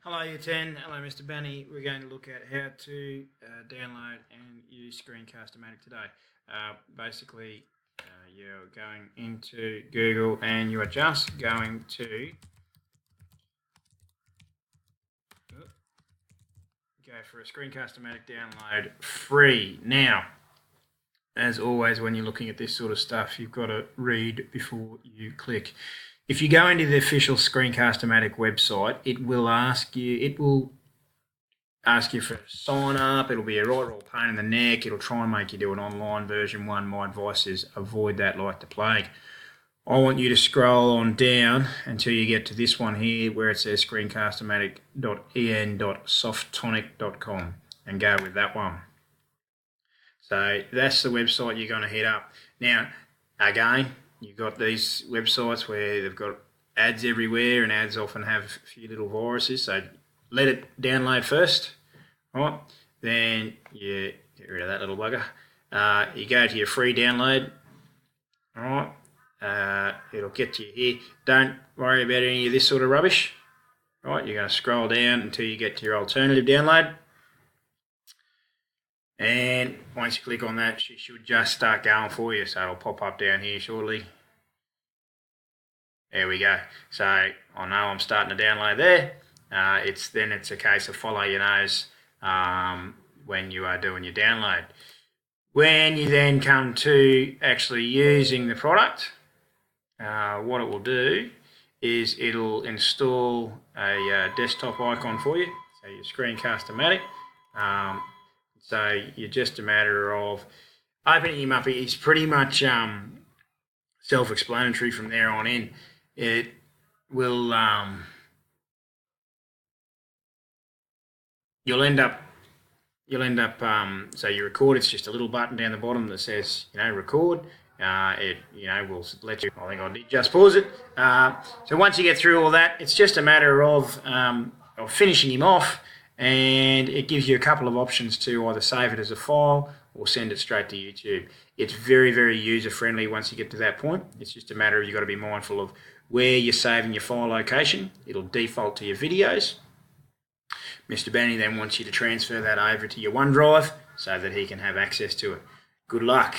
Hello U10, hello Mr Banney. We're going to look at how to download and use Screencastomatic today. Basically, you're going into Google and you are just going to go for a Screencastomatic download free. Now, as always, when you're looking at this sort of stuff, you've got to read before you click. If you go into the official Screencastomatic website, it will ask you for a sign up. It'll be a right old pain in the neck. It'll try and make you do an online version 1. My advice is avoid that like the plague. I want you to scroll on down until you get to this one here where it says screencastomatic.en.softtonic.com and go with that one. So that's the website you're going to hit up. Now, again, you've got these websites where they've got ads everywhere, and ads often have a few little viruses, so let it download first, right? Then you get rid of that little bugger. You go to your free download, all right? It'll get you here. Don't worry about any of this sort of rubbish, right? You're going to scroll down until you get to your alternative download. And once you click on that, she should just start going for you. So it'll pop up down here shortly. There we go. So I know I'm starting to download there. It's a case of follow your nose when you are doing your download. When you then come to actually using the product, what it will do is it'll install a desktop icon for you. So your Screencastomatic. So you're just a matter of opening him up. It's pretty much self-explanatory from there on in. It will you'll end up so you record. It's just a little button down the bottom that says record. It will let you. I think I did just pause it. So once you get through all that, it's just a matter of finishing him off. And it gives you a couple of options to either save it as a file or send it straight to YouTube. It's very, very user-friendly once you get to that point. It's just a matter of you've got to be mindful of where you're saving your file location. It'll default to your videos. Mr Banney then wants you to transfer that over to your OneDrive so that he can have access to it. Good luck.